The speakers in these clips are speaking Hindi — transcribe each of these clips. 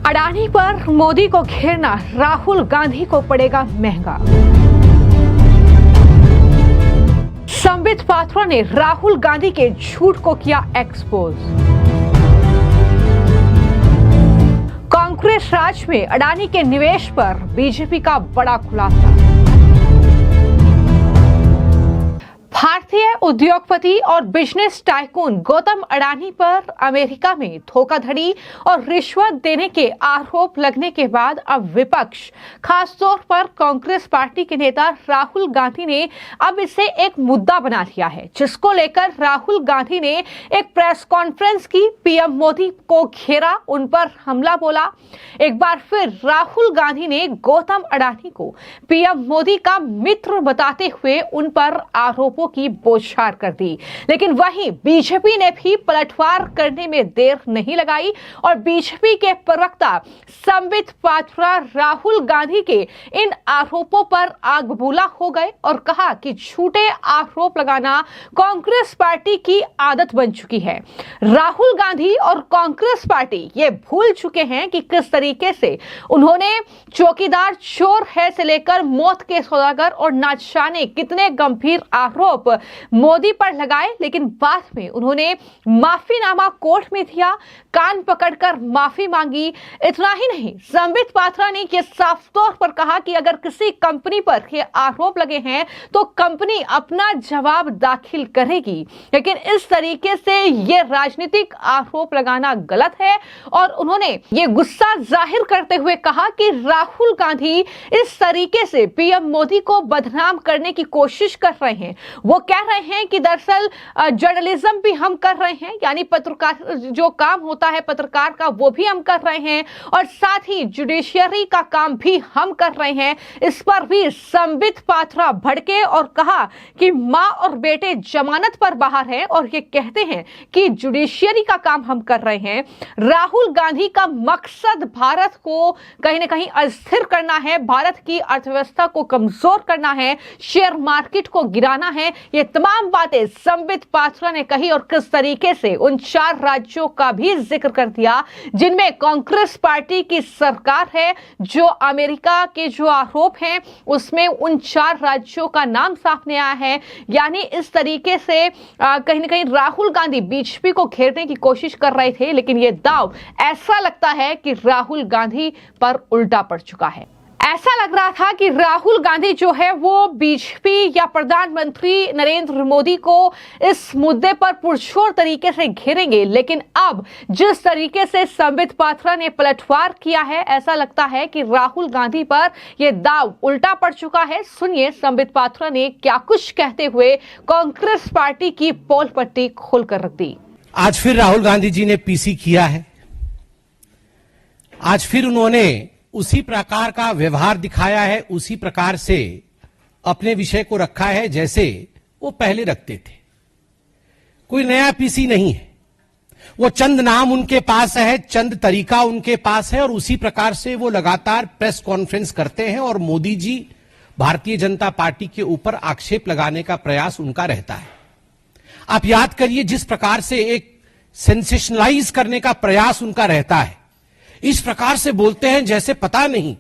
अडानी पर मोदी को घेरना राहुल गांधी को पड़ेगा महंगा। संबित पात्रा ने राहुल गांधी के झूठ को किया एक्सपोज। कांग्रेस राज में अडानी के निवेश पर बीजेपी का बड़ा खुलासा। भारतीय उद्योगपति और बिजनेस टाइकून गौतम अडानी पर अमेरिका में धोखाधड़ी और रिश्वत देने के आरोप लगने के बाद अब विपक्ष, खासतौर पर कांग्रेस पार्टी के नेता राहुल गांधी ने अब इसे एक मुद्दा बना लिया है, जिसको लेकर राहुल गांधी ने एक प्रेस कॉन्फ्रेंस की, पीएम मोदी को घेरा, उन पर हमला बोला। एक बार फिर राहुल गांधी ने गौतम अडानी को पीएम मोदी का मित्र बताते हुए उन पर आरोपों की बौछार कर दी। लेकिन वहीं बीजेपी ने भी पलटवार करने में देर नहीं लगाई और बीजेपी के प्रवक्ता संबित पात्रा राहुल गांधी के इन आरोपों पर आग बबूला हो गए और कहा कि झूठे आरोप लगाना कांग्रेस पार्टी की आदत बन चुकी है। राहुल गांधी और कांग्रेस पार्टी ये भूल चुके हैं कि किस तरीके से उन्होंने चौकीदार चोर है से लेकर मौत के सौदागर और ना जाने कितने गंभीर आरोप मोदी पर लगाए, लेकिन बाद में उन्होंने माफीनामा कोर्ट में दिया, कान पकड़कर माफी मांगी। इतना ही नहीं, संबित पात्रा ने यह साफ तौर पर कहा कि अगर किसी कंपनी पर ये आरोप लगे हैं तो कंपनी अपना जवाब दाखिल करेगी। लेकिन इस तरीके से ये राजनीतिक आरोप लगाना गलत है और उन्होंने ये गुस्सा जाहिर करते हुए कहा कि राहुल गांधी इस तरीके से पीएम मोदी को बदनाम करने की कोशिश कर रहे हैं। वो कह रहे हैं कि दरअसल जर्नलिज्म भी हम कर रहे हैं, यानी पत्रकार जो काम होता है पत्रकार का वो भी हम कर रहे हैं और साथ ही जुडिशियरी का काम भी हम कर रहे हैं। इस पर भी संबित पात्रा भड़के और कहा कि मां और बेटे जमानत पर बाहर हैं और ये कहते हैं कि जुडिशियरी का काम हम कर रहे हैं। राहुल गांधी का मकसद भारत को कहीं ना कहीं अस्थिर करना है, भारत की अर्थव्यवस्था को कमजोर करना है, शेयर मार्केट को गिराना है। ये तमाम बातें संबित पात्रा ने कही और किस तरीके से उन 4 राज्यों का भी जिक्र कर दिया जिनमें कांग्रेस पार्टी की सरकार है। जो अमेरिका के जो आरोप हैं उसमें उन 4 राज्यों का नाम सामने आया है। यानी इस तरीके से कहीं ना कहीं राहुल गांधी बीजेपी को घेरने की कोशिश कर रहे थे, लेकिन यह दांव ऐसा लगता है कि राहुल गांधी पर उल्टा पड़ चुका है। ऐसा लग रहा था कि राहुल गांधी जो है वो बीजेपी या प्रधानमंत्री नरेंद्र मोदी को इस मुद्दे पर पुरजोर तरीके से घेरेंगे, लेकिन अब जिस तरीके से संबित पात्रा ने पलटवार किया है, ऐसा लगता है कि राहुल गांधी पर यह दाव उल्टा पड़ चुका है। सुनिए संबित पात्रा ने क्या कुछ कहते हुए कांग्रेस पार्टी की पोल पट्टी खोलकर रख दी। आज फिर राहुल गांधी जी ने पीसी किया है। आज फिर उन्होंने उसी प्रकार का व्यवहार दिखाया है, उसी प्रकार से अपने विषय को रखा है जैसे वो पहले रखते थे। कोई नया पीसी नहीं है, वो चंद नाम उनके पास है, चंद तरीका उनके पास है और उसी प्रकार से वो लगातार प्रेस कॉन्फ्रेंस करते हैं और मोदी जी, भारतीय जनता पार्टी के ऊपर आक्षेप लगाने का प्रयास उनका रहता है। आप याद करिए जिस प्रकार से एक सेंसेशनलाइज करने का प्रयास उनका रहता है, इस प्रकार से बोलते हैं जैसे पता नहीं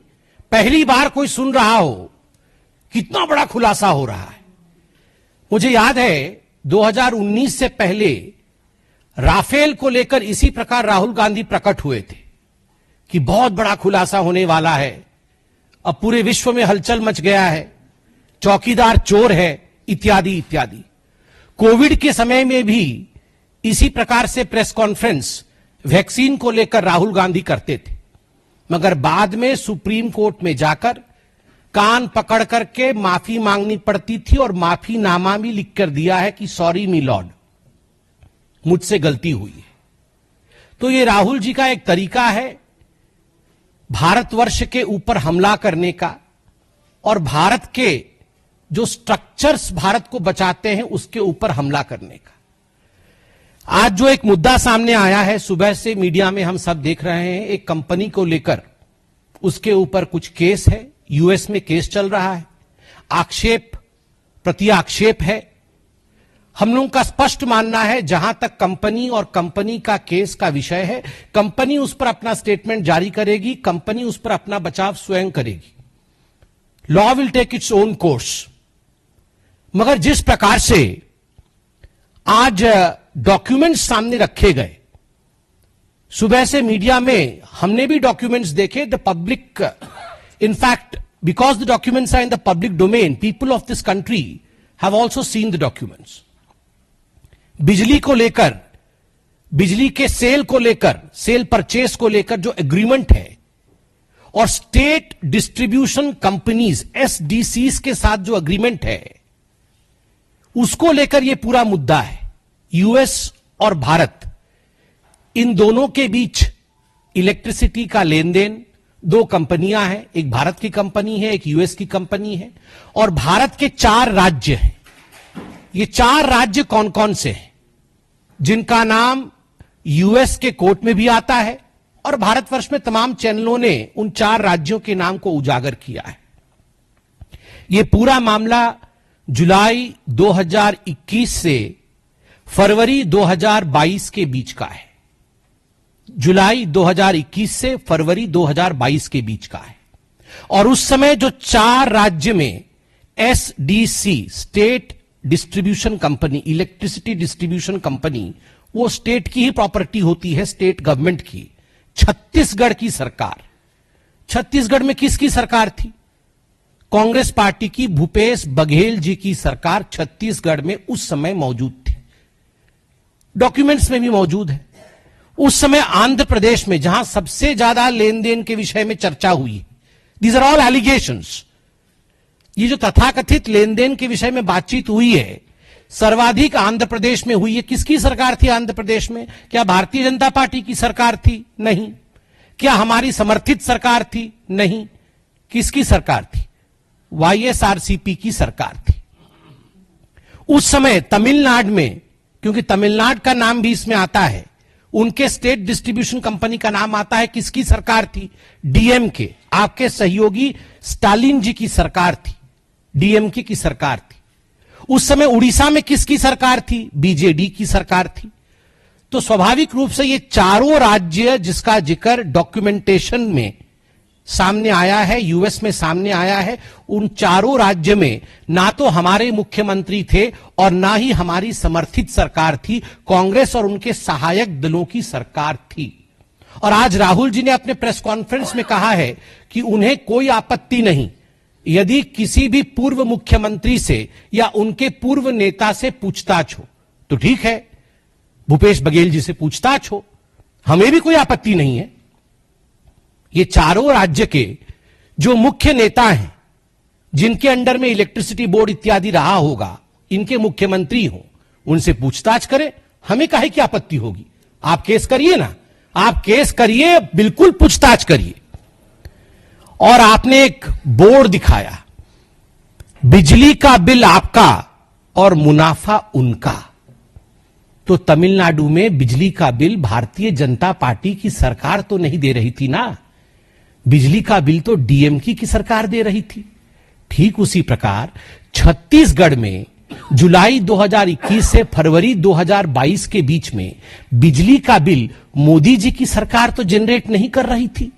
पहली बार कोई सुन रहा हो, कितना बड़ा खुलासा हो रहा है। मुझे याद है 2019 से पहले राफेल को लेकर इसी प्रकार राहुल गांधी प्रकट हुए थे कि बहुत बड़ा खुलासा होने वाला है, अब पूरे विश्व में हलचल मच गया है, चौकीदार चोर है, इत्यादि इत्यादि। कोविड के समय में भी इसी प्रकार से प्रेस कॉन्फ्रेंस वैक्सीन को लेकर राहुल गांधी करते थे, मगर बाद में सुप्रीम कोर्ट में जाकर कान पकड़ करके माफी मांगनी पड़ती थी और माफीनामा भी लिख कर दिया है कि सॉरी मी लॉर्ड, मुझसे गलती हुई है। तो ये राहुल जी का एक तरीका है भारतवर्ष के ऊपर हमला करने का और भारत के जो स्ट्रक्चर्स भारत को बचाते हैं उसके ऊपर हमला करने का। आज जो एक मुद्दा सामने आया है, सुबह से मीडिया में हम सब देख रहे हैं, एक कंपनी को लेकर उसके ऊपर कुछ केस है, यूएस में केस चल रहा है, आक्षेप प्रति आक्षेप है। हम लोगों का स्पष्ट मानना है, जहां तक कंपनी और कंपनी का केस का विषय है, कंपनी उस पर अपना स्टेटमेंट जारी करेगी, कंपनी उस पर अपना बचाव स्वयं करेगी। Law will take its own course. मगर जिस प्रकार से आज डॉक्यूमेंट्स सामने रखे गए, सुबह से मीडिया में हमने भी डॉक्यूमेंट्स देखे। The public, in fact because the documents are in the public domain, people of this country have also seen the documents. बिजली को लेकर, बिजली के सेल को लेकर, सेल परचेस को लेकर जो एग्रीमेंट है और स्टेट डिस्ट्रीब्यूशन कंपनीज एसडीसीज के साथ जो एग्रीमेंट है, उसको लेकर यह पूरा मुद्दा है। यूएस और भारत, इन दोनों के बीच इलेक्ट्रिसिटी का लेन देन, दो कंपनियां हैं, एक भारत की कंपनी है, एक यूएस की कंपनी है, और भारत के 4 राज्य हैं। ये 4 राज्य कौन कौन से हैं, जिनका नाम यूएस के कोर्ट में भी आता है और भारतवर्ष में तमाम चैनलों ने उन 4 राज्यों के नाम को उजागर किया है। यह पूरा मामला जुलाई 2021 से फरवरी 2022 के बीच का है। जुलाई 2021 से फरवरी 2022 के बीच का है। और उस समय जो 4 राज्य में SDC, state distribution company, electricity distribution company, वो स्टेट की ही प्रॉपर्टी होती है, स्टेट गवर्नमेंट की। छत्तीसगढ़ की सरकार, छत्तीसगढ़ में किसकी सरकार थी? कांग्रेस पार्टी की, भूपेश बघेल जी की सरकार छत्तीसगढ़ में उस समय मौजूद थी। डॉक्यूमेंट्स में भी मौजूद है। उस समय आंध्र प्रदेश में, जहां सबसे ज्यादा लेन देन के विषय में चर्चा हुई, दीज आर ऑल एलिगेशंस, ये जो तथाकथित लेन देन के विषय में बातचीत हुई है, सर्वाधिक आंध्र प्रदेश में हुई है। किसकी सरकार थी आंध्र प्रदेश में? क्या भारतीय जनता पार्टी की सरकार थी? नहीं। क्या हमारी समर्थित सरकार थी? नहीं। किसकी सरकार थी? वाईएसआरसीपी की सरकार थी। उस समय तमिलनाडु में, क्योंकि तमिलनाडु का नाम भी इसमें आता है, उनके स्टेट डिस्ट्रीब्यूशन कंपनी का नाम आता है। किसकी सरकार थी? डीएमके, आपके सहयोगी स्टालिन जी की सरकार थी, डीएमके की सरकार थी। उस समय उड़ीसा में किसकी सरकार थी? बीजेडी की सरकार थी। तो स्वाभाविक रूप से ये चारों राज्य जिसका जिक्र डॉक्यूमेंटेशन में सामने आया है, यूएस में सामने आया है, उन चारों राज्य में ना तो हमारे मुख्यमंत्री थे और ना ही हमारी समर्थित सरकार थी, कांग्रेस और उनके सहायक दलों की सरकार थी। और आज राहुल जी ने अपने प्रेस कॉन्फ्रेंस में कहा है कि उन्हें कोई आपत्ति नहीं यदि किसी भी पूर्व मुख्यमंत्री से या उनके पूर्व नेता से पूछताछ हो, तो ठीक है, भूपेश बघेल जी से पूछताछ हो, हमें भी कोई आपत्ति नहीं है। ये चारों राज्य के जो मुख्य नेता हैं, जिनके अंडर में इलेक्ट्रिसिटी बोर्ड इत्यादि रहा होगा, इनके मुख्यमंत्री हो, उनसे पूछताछ करें, हमें काहे की आपत्ति होगी? आप केस करिए ना, आप केस करिए, बिल्कुल पूछताछ करिए। और आपने एक बोर्ड दिखाया, बिजली का बिल आपका और मुनाफा उनका। तो तमिलनाडु में बिजली का बिल भारतीय जनता पार्टी की सरकार तो नहीं दे रही थी ना, बिजली का बिल तो डीएमके की सरकार दे रही थी। ठीक उसी प्रकार छत्तीसगढ़ में जुलाई 2021 से फरवरी 2022 के बीच में बिजली का बिल मोदी जी की सरकार तो जनरेट नहीं कर रही थी,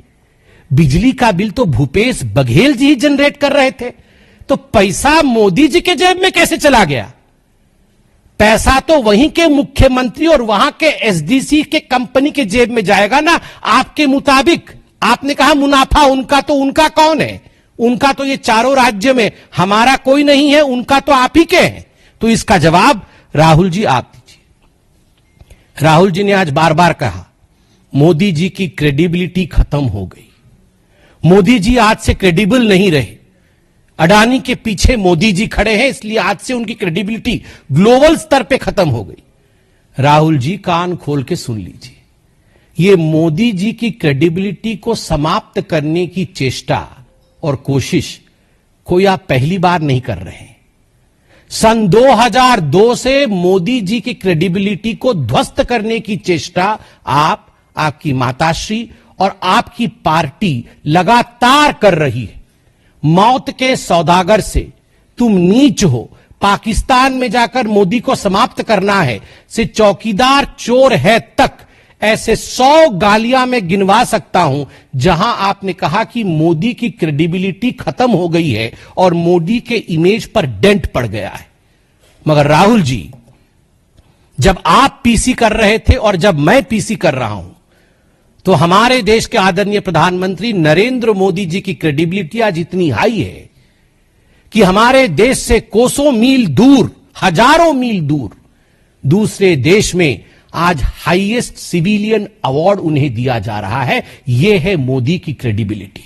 बिजली का बिल तो भूपेश बघेल जी ही जनरेट कर रहे थे। तो पैसा मोदी जी के जेब में कैसे चला गया? पैसा तो वहीं के मुख्यमंत्री और वहां के एसडीसी के कंपनी के जेब में जाएगा ना। आपके मुताबिक आपने कहा मुनाफा उनका, तो उनका कौन है? उनका तो ये चारों राज्य में, हमारा कोई नहीं है, उनका तो आप ही के हैं। तो इसका जवाब राहुल जी आप दीजिए। राहुल जी ने आज बार बार कहा मोदी जी की क्रेडिबिलिटी खत्म हो गई, मोदी जी आज से क्रेडिबल नहीं रहे, अडानी के पीछे मोदी जी खड़े हैं, इसलिए आज से उनकी क्रेडिबिलिटी ग्लोबल स्तर पे खत्म हो गई। राहुल जी कान खोल के सुन लीजिए, ये मोदी जी की क्रेडिबिलिटी को समाप्त करने की चेष्टा और कोशिश कोई आप पहली बार नहीं कर रहे हैं। सन 2002 से मोदी जी की क्रेडिबिलिटी को ध्वस्त करने की चेष्टा आप, आपकी माताश्री और आपकी पार्टी लगातार कर रही है। मौत के सौदागर से तुम नीच हो, पाकिस्तान में जाकर मोदी को समाप्त करना है, से चौकीदार चोर है तक ऐसे 100 गालियां मैं गिनवा सकता हूं जहां आपने कहा कि मोदी की क्रेडिबिलिटी खत्म हो गई है और मोदी के इमेज पर डेंट पड़ गया है। मगर राहुल जी, जब आप पीसी कर रहे थे और जब मैं पीसी कर रहा हूं, तो हमारे देश के आदरणीय प्रधानमंत्री नरेंद्र मोदी जी की क्रेडिबिलिटी आज इतनी हाई है कि हमारे देश से कोसों मील दूर, हजारों मील दूर दूसरे देश में आज हाईएस्ट सिविलियन अवार्ड उन्हें दिया जा रहा है। यह है मोदी की क्रेडिबिलिटी।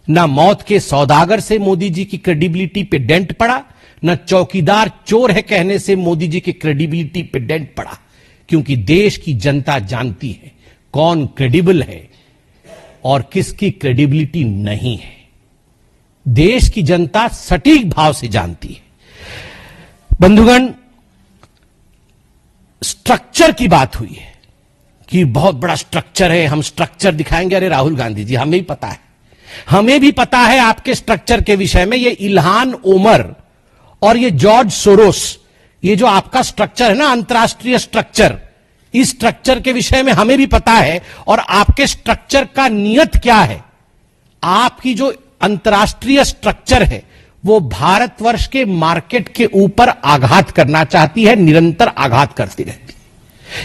न मौत के सौदागर से मोदी जी की क्रेडिबिलिटी पे डेंट पड़ा, न चौकीदार चोर है कहने से मोदी जी की क्रेडिबिलिटी पे डेंट पड़ा, क्योंकि देश की जनता जानती है कौन क्रेडिबल है और किसकी क्रेडिबिलिटी नहीं है। देश की जनता सटीक भाव से जानती है। बंधुगण, स्ट्रक्चर की बात हुई है कि बहुत बड़ा स्ट्रक्चर है, हम स्ट्रक्चर दिखाएंगे। अरे राहुल गांधी जी, हमें भी पता है, हमें भी पता है आपके स्ट्रक्चर के विषय में। ये इल्हान ओमर और ये जॉर्ज सोरोस, ये जो आपका स्ट्रक्चर है ना, अंतरराष्ट्रीय स्ट्रक्चर, इस स्ट्रक्चर के विषय में हमें भी पता है। और आपके स्ट्रक्चर का नियत क्या है? आपकी जो अंतरराष्ट्रीय स्ट्रक्चर है वो भारतवर्ष के मार्केट के ऊपर आघात करना चाहती है, निरंतर आघात करती रहती है।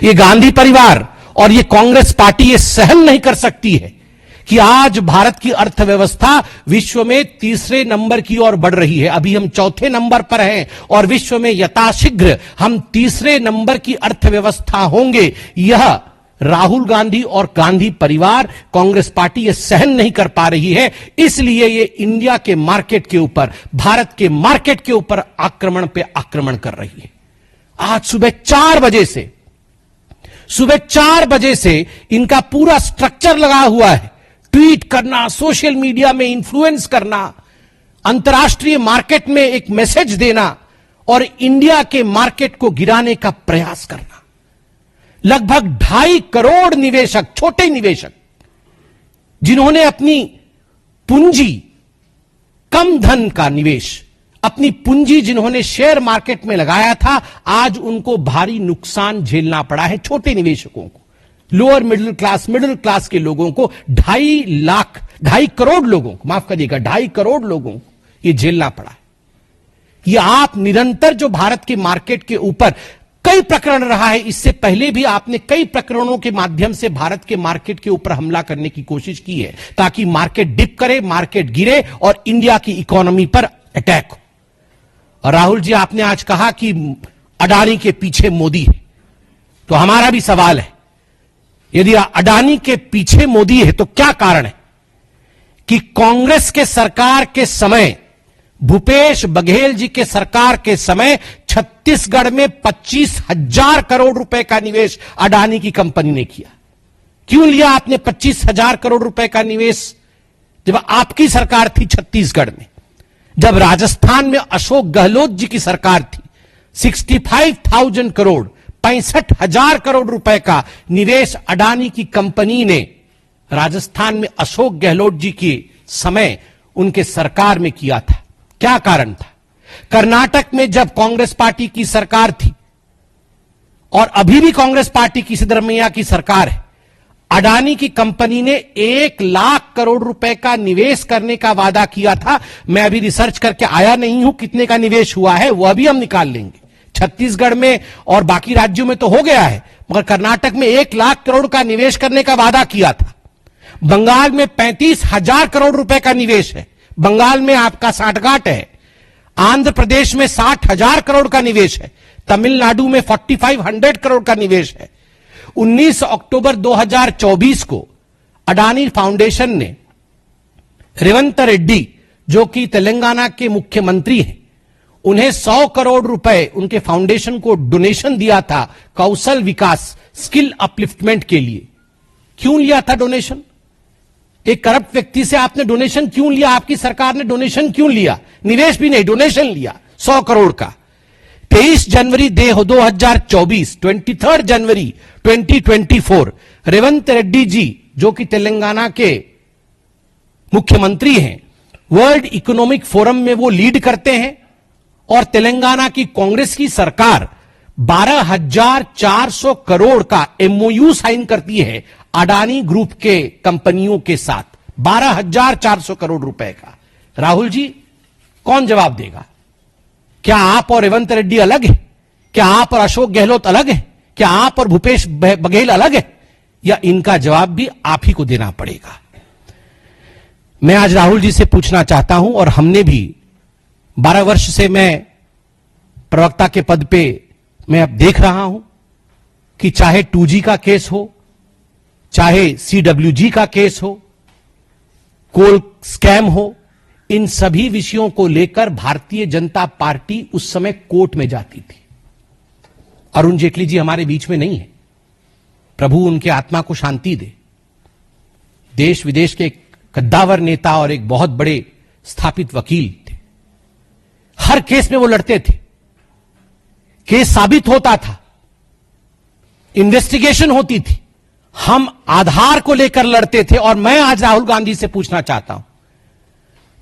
ये गांधी परिवार और ये कांग्रेस पार्टी ये सहन नहीं कर सकती है कि आज भारत की अर्थव्यवस्था विश्व में तीसरे नंबर की ओर बढ़ रही है। अभी हम चौथे नंबर पर हैं और विश्व में यथाशीघ्र हम तीसरे नंबर की अर्थव्यवस्था होंगे। यह राहुल गांधी और गांधी परिवार, कांग्रेस पार्टी ये सहन नहीं कर पा रही है। इसलिए ये इंडिया के मार्केट के ऊपर, भारत के मार्केट के ऊपर आक्रमण पे आक्रमण कर रही है। आज सुबह 4 बजे से इनका पूरा स्ट्रक्चर लगा हुआ है। ट्वीट करना, सोशल मीडिया में इन्फ्लुएंस करना, अंतर्राष्ट्रीय मार्केट में एक मैसेज देना और इंडिया के मार्केट को गिराने का प्रयास करना। लगभग 2.5 करोड़ निवेशक, छोटे निवेशक, जिन्होंने अपनी पूंजी, कम धन का निवेश, अपनी पूंजी जिन्होंने शेयर मार्केट में लगाया था, आज उनको भारी नुकसान झेलना पड़ा है। छोटे निवेशकों को, लोअर मिडिल क्लास के लोगों को, 2.5 करोड़ लोगों को, माफ करिएगा, 2.5 करोड़ लोगों को यह झेलना पड़ा है। ये आप निरंतर जो भारत के मार्केट के ऊपर कई प्रकरण रहा है, इससे पहले भी आपने कई प्रकरणों के माध्यम से भारत के मार्केट के ऊपर हमला करने की कोशिश की है, ताकि मार्केट डिप करे, मार्केट गिरे और इंडिया की इकोनॉमी पर अटैक हो। और राहुल जी, आपने आज कहा कि अडानी के पीछे मोदी है, तो हमारा भी सवाल है, यदि अडानी के पीछे मोदी है तो क्या कारण है कि कांग्रेस के सरकार के समय, भूपेश बघेल जी के सरकार के समय छत्तीसगढ़ में 25,000 करोड़ रुपए का निवेश अडानी की कंपनी ने किया। क्यों लिया आपने 25,000 करोड़ रुपए का निवेश जब आपकी सरकार थी छत्तीसगढ़ में? जब राजस्थान में अशोक गहलोत जी की सरकार थी, 65,000 करोड़, 65,000 करोड़ रुपए का निवेश अडानी की कंपनी ने राजस्थान में अशोक गहलोत जी के समय उनके सरकार में किया था। क्या कारण था? कर्नाटक में जब कांग्रेस पार्टी की सरकार थी और अभी भी कांग्रेस पार्टी की सिद्धरमैया की सरकार है, अडानी की कंपनी ने 1 लाख करोड़ रुपए का निवेश करने का वादा किया था। मैं अभी रिसर्च करके आया नहीं हूं कितने का निवेश हुआ है, वह भी हम निकाल लेंगे। छत्तीसगढ़ में और बाकी राज्यों में तो हो गया है, मगर कर्नाटक में 1 लाख करोड़ का निवेश करने का वादा किया था। बंगाल में 35,000 करोड़ रुपए का निवेश है, बंगाल में आपका साठगांठ है। आंध्र प्रदेश में 60,000 करोड़ का निवेश है, तमिलनाडु में 4,500 करोड़ का निवेश है। 19 अक्टूबर 2024 को अडानी फाउंडेशन ने रेवंत रेड्डी, जो कि तेलंगाना के मुख्यमंत्री हैं, उन्हें 100 करोड़ रुपए उनके फाउंडेशन को डोनेशन दिया था कौशल विकास, स्किल अपलिफ्टमेंट के लिए। क्यों लिया था डोनेशन? एक करप्ट व्यक्ति से आपने डोनेशन क्यों लिया? आपकी सरकार ने डोनेशन क्यों लिया? निवेश भी नहीं, डोनेशन लिया 100 करोड़ का। 23 जनवरी 2024, 23 जनवरी 2024, रेवंत रेड्डी जी, जो कि तेलंगाना के मुख्यमंत्री हैं, वर्ल्ड इकोनॉमिक फोरम में वो लीड करते हैं और तेलंगाना की कांग्रेस की सरकार 12,400 करोड़ का एमओयू साइन करती है अडानी ग्रुप के कंपनियों के साथ, 12,400 करोड़ रुपए का। राहुल जी, कौन जवाब देगा? क्या आप और रेवंत रेड्डी अलग है? क्या आप और अशोक गहलोत अलग है? क्या आप और भूपेश बघेल अलग है? या इनका जवाब भी आप ही को देना पड़ेगा? मैं आज राहुल जी से पूछना चाहता हूं, और हमने भी 12 वर्ष से मैं प्रवक्ता के पद पे मैं अब देख रहा हूं कि चाहे 2G का केस हो, चाहे CWG का केस हो, कोल स्कैम हो, इन सभी विषयों को लेकर भारतीय जनता पार्टी उस समय कोर्ट में जाती थी। अरुण जेटली जी हमारे बीच में नहीं है, प्रभु उनके आत्मा को शांति दे। देश विदेश के एक कद्दावर नेता और एक बहुत बड़े स्थापित वकील थे। हर केस में वो लड़ते थे, केस साबित होता था, इन्वेस्टिगेशन होती थी, हम आधार को लेकर लड़ते थे। और मैं आज राहुल गांधी से पूछना चाहता हूं,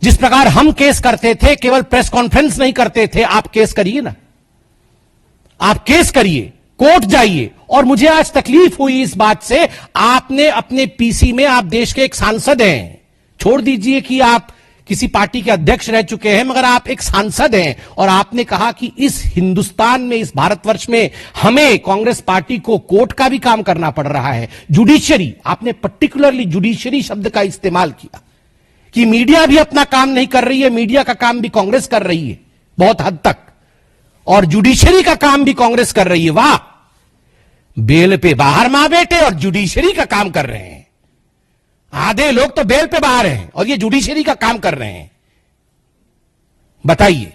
जिस प्रकार हम केस करते थे, केवल प्रेस कॉन्फ्रेंस नहीं करते थे, आप केस करिए ना, आप केस करिए, कोर्ट जाइए। और मुझे आज तकलीफ हुई इस बात से, आपने अपने पीसी में, आप देश के एक सांसद हैं, छोड़ दीजिए कि आप किसी पार्टी के अध्यक्ष रह चुके हैं, मगर आप एक सांसद हैं, और आपने कहा कि इस हिंदुस्तान में, इस भारतवर्ष में हमें कांग्रेस पार्टी को कोर्ट का भी काम करना पड़ रहा है, जुडिशियरी, आपने पर्टिकुलरली जुडिशियरी शब्द का इस्तेमाल किया कि मीडिया भी अपना काम नहीं कर रही है, मीडिया का काम भी कांग्रेस कर रही है बहुत हद तक, और जुडिशियरी का काम भी कांग्रेस कर रही है। वाह, बेल पे बाहर मां बेटे और जुडिशियरी का काम कर रहे हैं। आधे लोग तो बेल पे बाहर हैं और ये जुडिशियरी का काम कर रहे हैं। बताइए,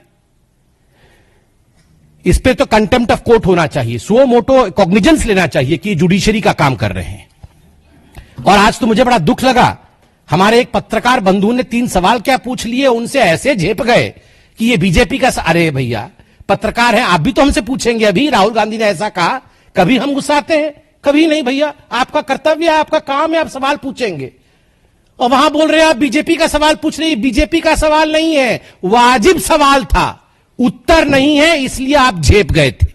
इस पे तो कंटेम्प्ट ऑफ कोर्ट होना चाहिए, सुओ मोटो कॉग्निजेंस लेना चाहिए कि जुडिशियरी का काम कर रहे हैं। और आज तो मुझे बड़ा दुख लगा, हमारे एक पत्रकार बंधु ने 3 सवाल क्या पूछ लिए, उनसे ऐसे झेप गए कि ये बीजेपी का। अरे भैया, पत्रकार हैं, आप भी तो हमसे पूछेंगे। अभी राहुल गांधी ने ऐसा कहा, कभी हम गुस्साते हैं? कभी नहीं भैया, आपका कर्तव्य है, आपका काम है, आप सवाल पूछेंगे। और वहां बोल रहे हैं आप बीजेपी का सवाल पूछ रहे हैं। बीजेपी का सवाल नहीं है, वाजिब सवाल था, उत्तर नहीं है, इसलिए आप झेप गए थे।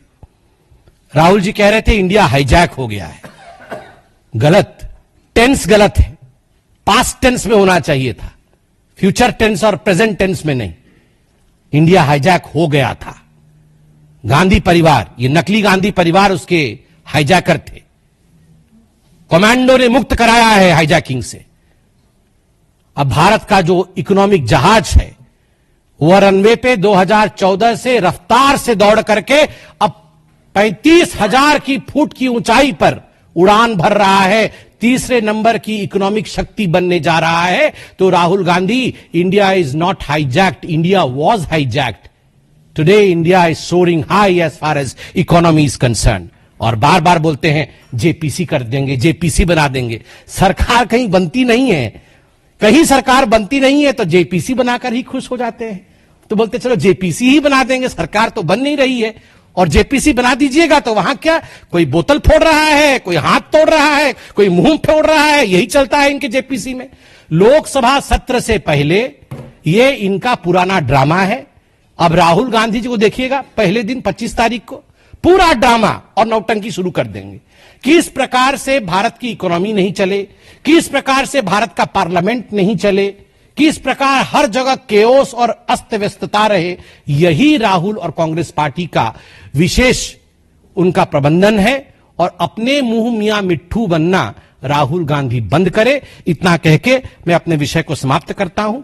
राहुल जी कह रहे थे इंडिया हाईजैक हो गया है। गलत, टेंस गलत है, पास्ट टेंस में होना चाहिए था, फ्यूचर टेंस और प्रेजेंट टेंस में नहीं। इंडिया हाईजैक हो गया था। गांधी परिवार, ये नकली गांधी परिवार उसके हाईजैकर थे। कमांडो ने मुक्त कराया है हाईजैकिंग से। अब भारत का जो इकोनॉमिक जहाज है वह रनवे पे 2014 से रफ्तार से दौड़ करके अब 35,000 की फुट की ऊंचाई पर उड़ान भर रहा है, तीसरे नंबर की इकोनॉमिक शक्ति बनने जा रहा है। तो Rahul Gandhi, India is not hijacked, India was hijacked. Today India is soaring high as far as economy is concern. और बार बार बोलते हैं जेपीसी कर देंगे, जेपीसी बना देंगे। सरकार कहीं बनती नहीं है, कहीं सरकार बनती नहीं है तो जेपीसी बनाकर ही खुश हो जाते हैं। तो बोलते चलो जेपीसी ही बना देंगे, सरकार तो बन नहीं रही है। और जेपीसी बना दीजिएगा तो वहां क्या, कोई बोतल फोड़ रहा है, कोई हाथ तोड़ रहा है, कोई मुंह फोड़ रहा है, यही चलता है इनके जेपीसी में। लोकसभा सत्र से पहले ये इनका पुराना ड्रामा है। अब राहुल गांधी जी को देखिएगा, पहले दिन 25 तारीख को पूरा ड्रामा और नौटंकी शुरू कर देंगे। किस प्रकार से भारत की इकोनॉमी नहीं चले, किस प्रकार से भारत का पार्लियामेंट नहीं चले, किस प्रकार हर जगह केओस और अस्त व्यस्तता रहे, यही राहुल और कांग्रेस पार्टी का विशेष उनका प्रबंधन है। और अपने मुंह मियां मिट्ठू बनना राहुल गांधी बंद करे। इतना कह के मैं अपने विषय को समाप्त करता हूं।